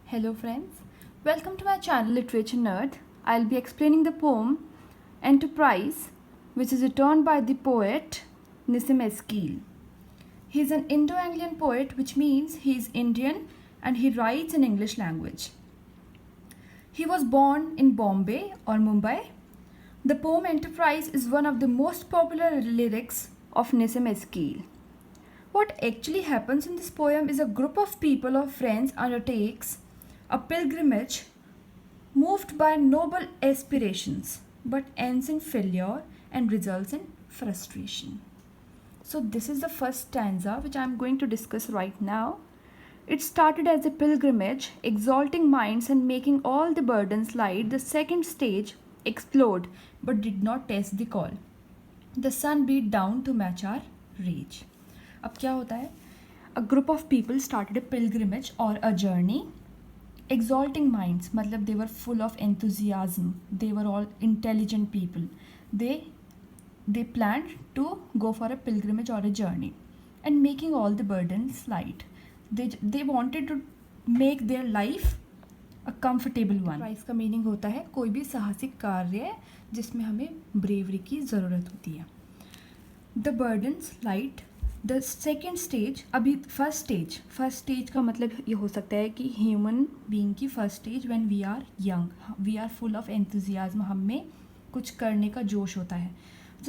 Hello friends, welcome to my channel Literature Nerd. I'll be explaining the poem Enterprise, which is written by the poet Nissim Eskil. He is an Indo-Anglian poet, which means he is Indian and he writes in English language. He was born in Bombay or Mumbai. The poem Enterprise is one of the most popular lyrics of Nissim Eskil. What actually happens in this poem is a group of people or friends undertakes a pilgrimage moved by noble aspirations but ends in failure and results in frustration. So this is the first stanza which I am going to discuss right now. It started as a pilgrimage, exalting minds and making all the burdens light. The second stage, explode, but did not test the call. The sun beat down to match our rage. अब क्या होता है? A group of people started a pilgrimage or a journey. Exalting minds, मतलब they were full of enthusiasm. They were all intelligent people. They planned to go for a pilgrimage or a journey, and making all the burdens light. They wanted to make their life a comfortable one. Price का meaning होता है कोई भी साहसिक कार्य जिसमें हमें bravery की ज़रूरत होती है. The burdens light. The second stage, अभी फर्स्ट स्टेज का मतलब ये हो सकता है कि ह्यूमन बीइंग की first stage when we are young, we are full of enthusiasm, हम में कुछ करने का जोश होता है.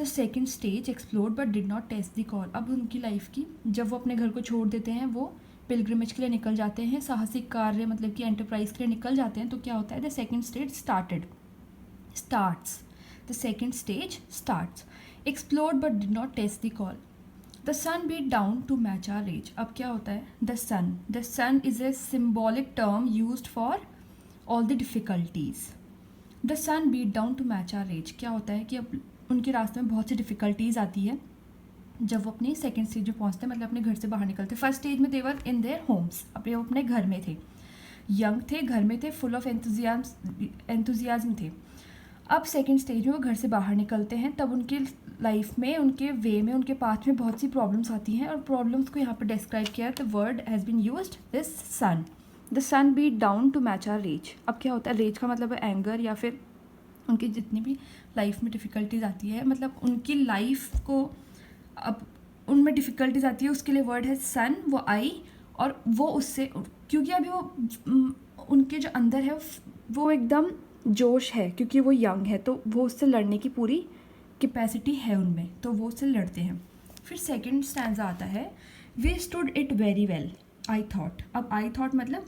The second stage explored but did not test the call. अब उनकी लाइफ की, जब वो अपने घर को छोड़ देते हैं, वो पिलग्रिमेज के लिए निकल जाते हैं, साहसिक कार्य मतलब कि एंटरप्राइज के लिए निकल जाते हैं, तो क्या होता है? The second stage starts. The second stage starts. Explored but did not test the call. The sun beat down to match our age. अब क्या होता है? The sun is a symbolic term used for all the difficulties. The sun beat down to match our age. क्या होता है कि अब उनके रास्ते में बहुत सी डिफ़िकल्टीज आती है जब वो अपने सेकेंड स्टेज में पहुँचते हैं, मतलब अपने घर से बाहर निकलते. फर्स्ट स्टेज में देवर इन देयर होम्स, अपने घर में थे, यंग थे, घर में थे, फुल ऑफ एंथुजियाज्म थे. अब सेकेंड स्टेज में वो घर से बाहर निकलते हैं, तब उनकी लाइफ में, उनके वे में, उनके पाथ में बहुत सी प्रॉब्लम्स आती हैं, और प्रॉब्लम्स को यहाँ पर डिस्क्राइब किया. The word has been used, this sun. The sun beat down to match our rage. अब क्या होता है? रेज का मतलब है एंगर, या फिर उनकी जितनी भी लाइफ में डिफ़िकल्टीज आती है, मतलब उनकी लाइफ को अब उनमें डिफ़िकल्टीज आती है, उसके लिए वर्ड है सन. वो आई और वो उससे, क्योंकि अभी वो उनके जो अंदर है वो एकदम जोश है, क्योंकि वो यंग है, तो वो उससे लड़ने की पूरी कैपेसिटी है उनमें, तो वो उससे लड़ते हैं. फिर सेकंड स्टैंजा आता है, we stood it very well I thought. अब आई थॉट मतलब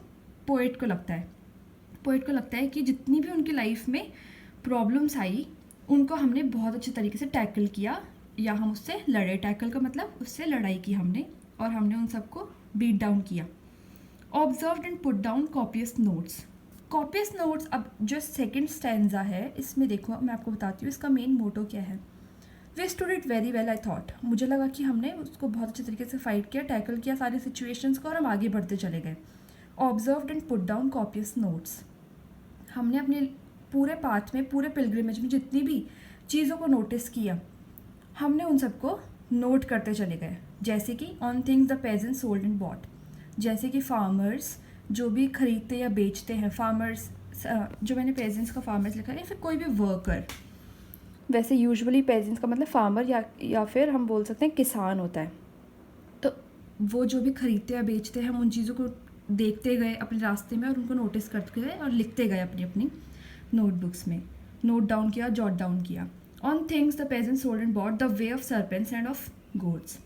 पोएट को लगता है कि जितनी भी उनकी लाइफ में प्रॉब्लम्स आई, उनको हमने बहुत अच्छे तरीके से टैकल किया, या हम उससे लड़े. टैकल का मतलब उससे लड़ाई की हमने, और हमने उन सबको बीट डाउन किया. Observed and put down copious notes. अब जो सेकंड स्टैंजा है, इसमें देखो मैं आपको बताती हूँ इसका मेन मोटो क्या है. We stood it very well I thought. मुझे लगा कि हमने उसको बहुत अच्छे तरीके से फाइट किया, टैकल किया सारी सिचुएशंस को, और हम आगे बढ़ते चले गए. Observed and put down copious notes. हमने अपने पूरे पाथ में, पूरे पिलग्रिमेज में जितनी भी चीज़ों को नोटिस किया, हमने उन सबको नोट करते चले गए. जैसे कि on things the pageant sold and bought. जैसे कि फार्मर्स जो भी खरीदते या बेचते हैं, फार्मर्स, जो मैंने पेजेंट्स का फार्मर्स लिखा है, या फिर कोई भी वर्कर. वैसे यूजुअली पेजेंट्स का मतलब फार्मर या फिर हम बोल सकते हैं किसान होता है. तो वो जो भी खरीदते या बेचते हैं, हम उन चीज़ों को देखते गए अपने रास्ते में, और उनको नोटिस करते गए और लिखते गए अपनी अपनी नोटबुक्स में. नोट डाउन किया, जॉट डाउन किया. On things the pageant sold and bought, the way of serpents and of gods.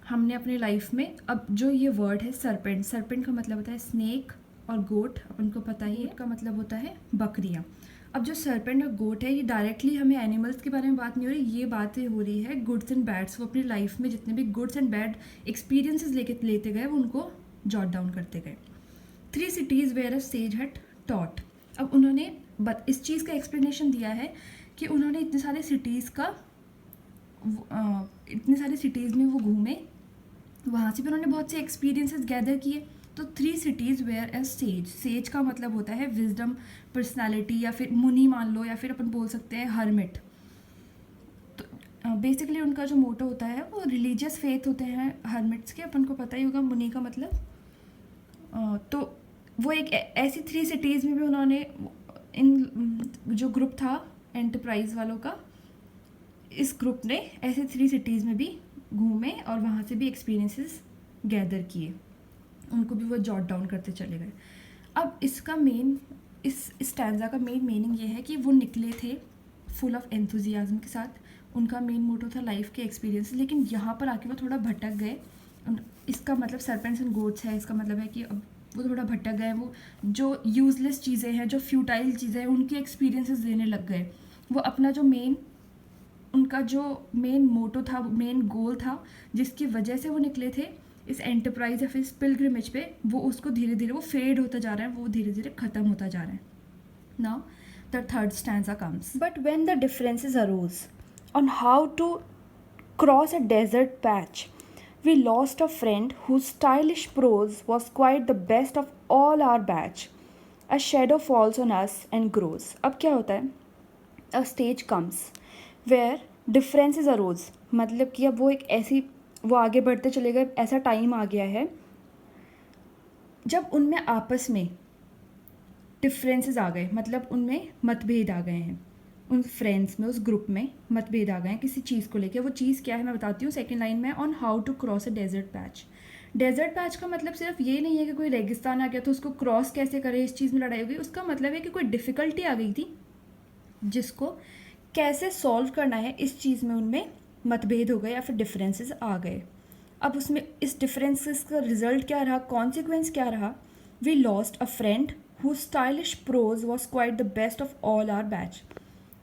हमने अपनी लाइफ में, अब जो ये वर्ड है सरपेंट का मतलब होता है स्नेक, और गोट अपन को पता ही है का मतलब होता है बकरियाँ. अब जो सरपेंट और गोट है, ये डायरेक्टली हमें एनिमल्स के बारे में बात नहीं हो रही, ये बातें हो रही है गुड्स एंड बैड्स. वो अपनी लाइफ में जितने भी गुड्स एंड बैड एक्सपीरियंसेस लेते गए, वो उनको जॉट डाउन करते गए. 3 cities where a sage had taught. अब उन्होंने इस चीज़ का एक्सप्लेनेशन दिया है कि उन्होंने इतने सारे सिटीज़ में वो घूमे, वहाँ से भी उन्होंने बहुत से एक्सपीरियंसेस गैदर किए. तो 3 cities वेयर ए सेज का मतलब होता है विजडम, पर्सनालिटी, या फिर मुनि मान लो, या फिर अपन बोल सकते हैं हर्मिट. तो बेसिकली उनका जो मोटो होता है वो रिलीजियस फेथ होते हैं हर्मिट्स के, अपन को पता ही होगा मुनि का मतलब. तो वो एक ऐसी 3 सिटीज़ में भी उन्होंने इन जो ग्रुप था एंटरप्राइज वालों का, इस ग्रुप ने ऐसे 3 सिटीज़ में भी घूमे और वहाँ से भी एक्सपीरियंसेस गैदर किए, उनको भी वो जॉट डाउन करते चले गए। अब इसका मेन इस स्टैंजा का मेन मीनिंग ये है कि वो निकले थे फुल ऑफ एंथुजियाज्म के साथ, उनका मेन मोटो था लाइफ के एक्सपीरियंस, लेकिन यहाँ पर आके वो थोड़ा भटक गए। इसका मतलब सर्पेंट्स एंड गोट्स है, इसका मतलब है कि अब वो थोड़ा भटक गए, वो जो यूजलेस चीज़ें हैं, जो फ्यूटाइल चीज़ें हैं, उनके एक्सपीरियंसेस देने लग गए। वो अपना जो उनका जो मेन मोटो था, मेन गोल था, जिसकी वजह से वो निकले थे इस एंटरप्राइज या फिर इस पिलग्रिमेज पे, वो उसको धीरे धीरे वो फेड होता जा रहा है, वो धीरे धीरे ख़त्म होता जा रहा है। Now the third stanza comes, but when the differences arose on how to cross a desert patch, we lost a friend whose stylish prose was quite the best of all our batch. A shadow falls on us and grows. अब क्या होता है? A stage comes where differences arose. मतलब कि अब वो आगे बढ़ते चले गए, ऐसा टाइम आ गया है जब उनमें आपस में डिफरेंसेस आ गए, मतलब उनमें मतभेद आ गए हैं, उन फ्रेंड्स में, उस ग्रुप में मतभेद आ गए हैं किसी चीज़ को लेकर। वो चीज़ क्या है मैं बताती हूँ सेकंड लाइन में, on how to cross a desert patch. Desert patch का मतलब सिर्फ ये नहीं है कि कोई रेगिस्तान आ गया तो उसको क्रॉस कैसे करें, इस चीज़ में लड़ाई हो गई। उसका मतलब है कि कोई डिफ़िकल्टी आ गई थी जिसको कैसे सॉल्व करना है, इस चीज़ में उनमें मतभेद हो गए या फिर डिफरेंसेस आ गए। अब उसमें इस डिफरेंसेस का रिजल्ट क्या रहा, कॉन्सिक्वेंस क्या रहा? We lost a friend who stylish prose was quite the best of all our batch.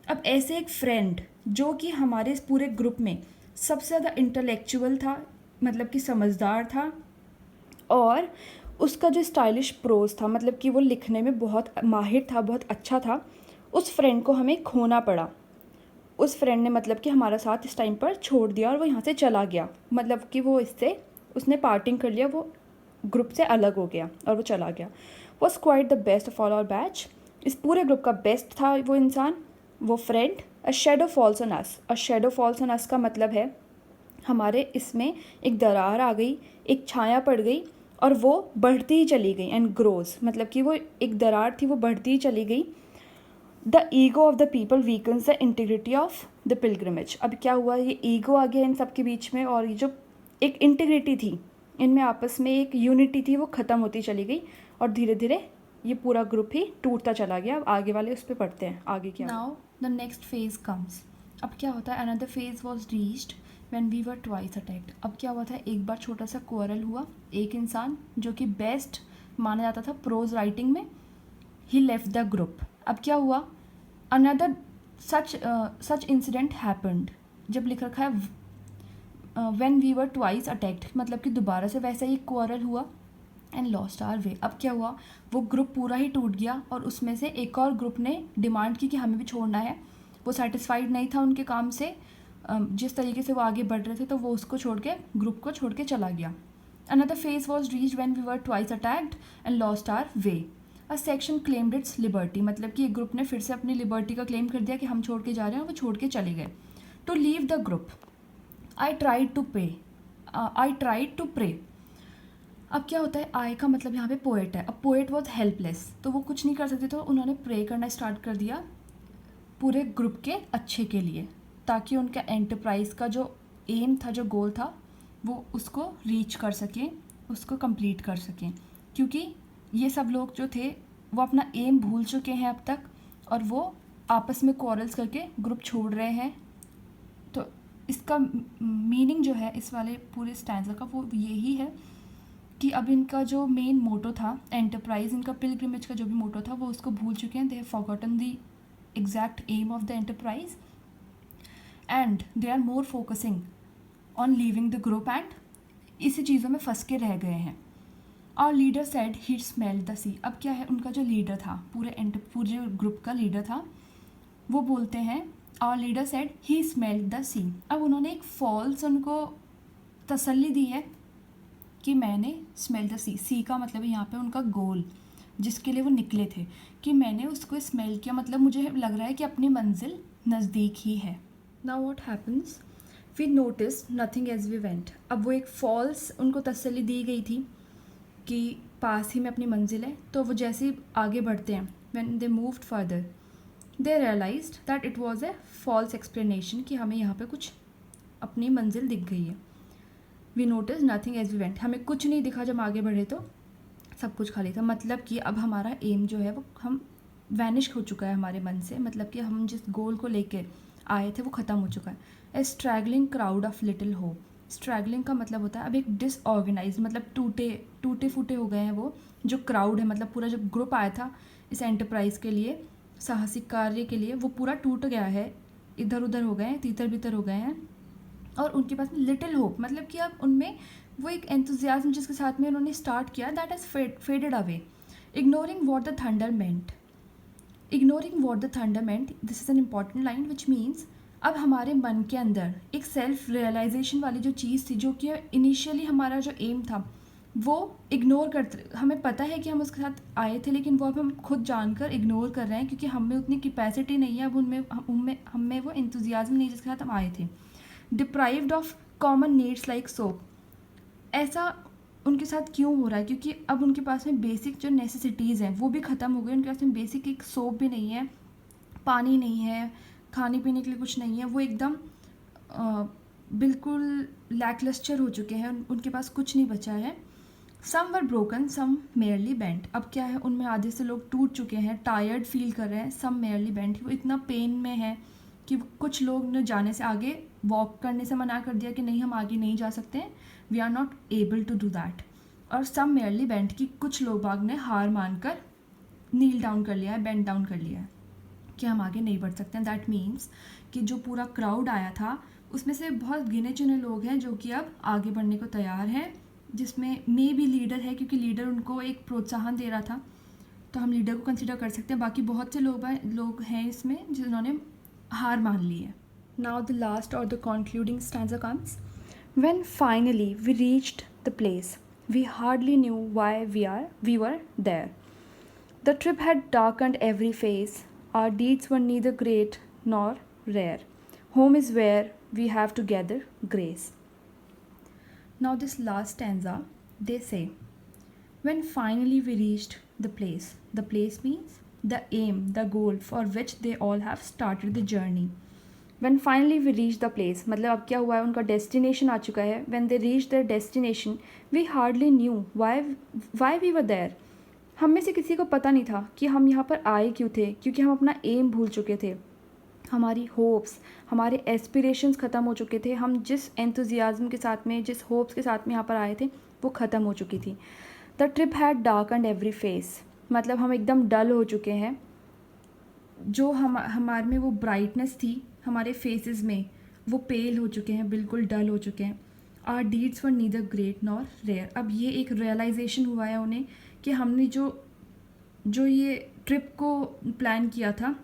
अब ऐसे एक फ्रेंड जो कि हमारे इस पूरे ग्रुप में सबसे ज़्यादा इंटेलेक्चुअल था, मतलब कि समझदार था, और उसका जो स्टाइलिश प्रोज था, मतलब कि वो लिखने में बहुत माहिर था, बहुत अच्छा था, उस फ्रेंड को हमें खोना पड़ा। उस फ्रेंड ने मतलब कि हमारा साथ इस टाइम पर छोड़ दिया और वो यहाँ से चला गया, मतलब कि उसने पार्टिंग कर लिया, वो ग्रुप से अलग हो गया और वो चला गया। Was quite the best of all our batch. इस पूरे ग्रुप का बेस्ट था वो इंसान, वो friend. A shadow falls on us. A shadow falls on us का मतलब है हमारे इसमें एक दरार आ गई, एक छाया पड़ गई और वो बढ़ती ही चली गई। एंड ग्रोज मतलब कि वो एक दरार थी, वो बढ़ती ही चली गई। The ego of the people weakens the integrity of the pilgrimage. अब क्या हुआ, ये ईगो आ गया इन सब के बीच में, और ये जो एक इंटीग्रिटी थी इनमें, आपस में एक यूनिटी थी, वो ख़त्म होती चली गई और धीरे धीरे ये पूरा ग्रुप ही टूटता चला गया। अब आगे वाले उस पर पढ़ते हैं आगे क्या। Now the next phase comes. अब क्या होता है, another phase was reached when we were twice attacked. अब क्या हुआ था, एक बार छोटा सा क्वारल हुआ, एक इंसान जो कि बेस्ट माना जाता था प्रोज राइटिंग में, ही लेफ्ट द ग्रुप। अब क्या हुआ, अनदर सच इंसिडेंट हैपेंड। जब लिख रखा है when we were twice attacked, मतलब कि दोबारा से वैसा ही क्वारल हुआ, एंड लॉस्ट आवर वे। अब क्या हुआ, वो ग्रुप पूरा ही टूट गया और उसमें से एक और ग्रुप ने डिमांड की कि हमें भी छोड़ना है। वो सेटिस्फाइड नहीं था उनके काम से, जिस तरीके से वो आगे बढ़ रहे थे, तो वो उसको छोड़ के, ग्रुप को छोड़ के चला गया। Another phase was reached when we were twice attacked and lost our way. A section claimed its liberty, मतलब कि एक ग्रुप ने फिर से अपनी लिबर्टी का क्लेम कर दिया कि हम छोड़ के जा रहे हैं, और वो छोड़ के चले गए। To leave the group, I tried to pray. अब क्या होता है, आई का मतलब यहाँ पे पोएट है। अब पोएट वॉज हेल्पलेस, तो वो कुछ नहीं कर सकते, तो उन्होंने प्रे करना स्टार्ट कर दिया पूरे ग्रुप के अच्छे के लिए, ताकि उनका एंटरप्राइज का जो एम था, जो गोल था, वो उसको रीच कर सकें, उसको कंप्लीट कर सकें। क्योंकि ये सब लोग जो थे वो अपना एम भूल चुके हैं अब तक, और वो आपस में क्वारल्स करके ग्रुप छोड़ रहे हैं। तो इसका मीनिंग जो है इस वाले पूरे स्टैंजा का, वो यही है कि अब इनका जो मेन मोटो था एंटरप्राइज, इनका पिलग्रिमेज का जो भी मोटो था, वो उसको भूल चुके हैं। They have forgotten the exact aim of the enterprise and they are more focusing on leaving the group, and इसी चीज़ों में फंस के रह गए हैं। और leader said he smelled the sea. अब क्या है, उनका जो लीडर था, पूरे ग्रुप का लीडर था, वो बोलते हैं और leader said he smelled the sea. अब उन्होंने एक फॉल्स उनको तसल्ली दी है कि मैंने स्मेल द सी का मतलब है यहाँ पे उनका गोल, जिसके लिए वो निकले थे, कि मैंने उसको स्मेल किया, मतलब मुझे लग रहा है कि अपनी मंजिल नज़दीक ही है। Now what happens, we notice nothing as we went. अब वो एक फॉल्स उनको तसल्ली दी गई थी कि पास ही में अपनी मंजिल है, तो वो जैसे ही आगे बढ़ते हैं, when they moved further they realised that it was a false explanation, कि हमें यहाँ पे कुछ अपनी मंजिल दिख गई है. We notice nothing as we went, हमें कुछ नहीं दिखा जब आगे बढ़े, तो सब कुछ खाली था. मतलब कि अब हमारा एम जो है वो हम वैनिश हो चुका है हमारे मन से, मतलब कि हम जिस गोल को लेके आए थे वो ख़त्म हो चुका है. A straggling crowd of little hope, straggling का मतलब होता है अब एक डिसऑर्गेनाइज, मतलब टूटे फूटे हो गए हैं वो जो क्राउड है, मतलब पूरा जो ग्रुप आया था इस एंटरप्राइज के लिए, साहसिक कार्य के लिए, वो पूरा टूट गया है, इधर उधर हो गए हैं, तीतर बितर हो गए हैं. और उनके पास में लिटिल होप, मतलब कि अब उनमें वो एक एंथुजियाज्म जिसके साथ में उन्होंने स्टार्ट किया, that has faded away. Ignoring what the thunder meant, this is an important line which means अब हमारे मन के अंदर एक सेल्फ रियलाइजेशन वाली जो चीज़ थी, जो कि इनिशियली हमारा जो एम था वो इग्नोर करते, हमें पता है कि हम उसके साथ आए थे, लेकिन वो अब हम खुद जानकर इग्नोर कर रहे हैं, क्योंकि हमें उतनी कैपेसिटी नहीं है, अब हमें वो एंथुजियाज्म नहीं जिसके साथ हम आए थे. Deprived of common needs like soap, ऐसा उनके साथ क्यों हो रहा है? क्योंकि अब उनके पास में बेसिक जो नेसेसिटीज़ हैं वो भी ख़त्म हो गई. उनके पास में बेसिक एक सोप भी नहीं है, पानी नहीं है, खाने पीने के लिए कुछ नहीं है, वो एकदम बिल्कुल लैकलस्टर हो चुके हैं, उनके पास कुछ नहीं बचा है. Some were broken, some merely bent, अब क्या है उनमें आधे से लोग टूट चुके हैं, टायर्ड फील कर रहे हैं. सम मेयरली बेंट, वो इतना पेन में है कि कुछ लोग ने जाने से, आगे वॉक करने से मना कर दिया कि नहीं हम आगे नहीं जा सकते, we are not able to do that. और सम मेयरली बेंट, की कुछ लोग बाग ने हार मानकर नील डाउन कर लिया है, बेंड डाउन कर लिया है कि हम आगे नहीं बढ़ सकते हैं. दैट मीन्स कि जो पूरा क्राउड आया था उसमें से बहुत गिने चुने लोग हैं जो कि अब आगे बढ़ने को तैयार हैं, जिसमें मे भी लीडर है, क्योंकि लीडर उनको एक प्रोत्साहन दे रहा था, तो हम लीडर को कंसिडर कर सकते हैं. बाकी बहुत से लोग हैं इसमें जिन्होंने हार मान ली है. नाउ द लास्ट और the concluding stanza comes. When finally we reached the place, we hardly knew why we were there. The trip had darkened every face. Our deeds were neither great nor rare. Home is where we have to gather grace. Now this last stanza, they say, when finally we reached the place. The place means the aim, the goal for which they all have started the journey. When finally we reach the place, मतलब अब क्या हुआ है, उनका destination आ चुका है. When they reached their destination, we hardly knew why we were there. हम में से किसी को पता नहीं था कि हम यहाँ पर आए क्यों थे, क्योंकि हम अपना एम भूल चुके थे. हमारी होप्स, हमारे एस्पिरेशंस ख़त्म हो चुके थे. हम जिस एंथुजियाज्म के साथ में, जिस होप्स के साथ में यहाँ पर आए थे, वो ख़त्म हो चुकी थी. The trip had darkened every face, मतलब हम एकदम डल हो चुके हैं. जो हमारे में वो ब्राइटनेस थी हमारे फेसेस में, वो पेल हो चुके हैं, बिल्कुल डल हो चुके हैं. Our deeds were neither great nor rare, अब ये एक रियलाइजेशन हुआ है उन्हें कि हमने जो ये ट्रिप को प्लान किया था,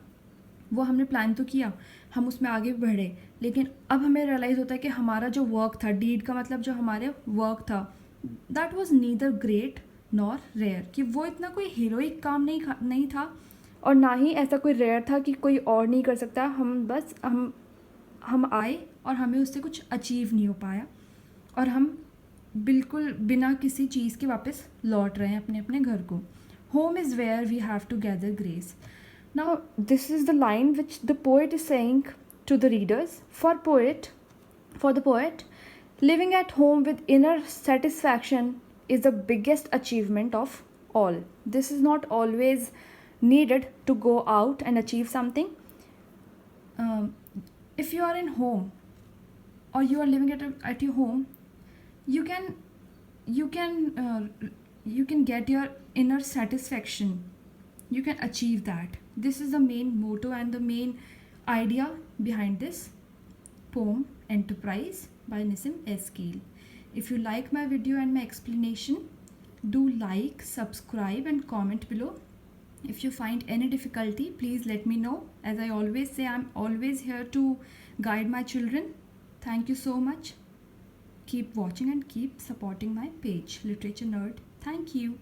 वो हमने प्लान तो किया, हम उसमें आगे बढ़े, लेकिन अब हमें रियलाइज़ होता है कि हमारा जो वर्क था, डीड का मतलब जो हमारे वर्क था, that was neither great nor rare, कि वो इतना कोई हीरोइक काम नहीं था, और ना ही ऐसा कोई रेयर था कि कोई और नहीं कर सकता. हम आए और हमें उससे कुछ अचीव नहीं हो पाया, और हम बिल्कुल बिना किसी चीज़ के वापस लौट रहे हैं अपने अपने घर को. Home is where we have to gather grace. Now this is the line which the poet is saying to the readers. For the poet, living at home with inner satisfaction is the biggest achievement of all. This is not always needed to go out and achieve something. If you are in home or you are living at your home, you can get your inner satisfaction. You can achieve that. This is the main motto and the main idea behind this poem, Enterprise by Nissim S. Gill. If you like my video and my explanation, do like, subscribe and comment below. If you find any difficulty, please let me know. As I always say, I'm always here to guide my children. Thank you so much. Keep watching and keep supporting my page, Literature Nerd. Thank you.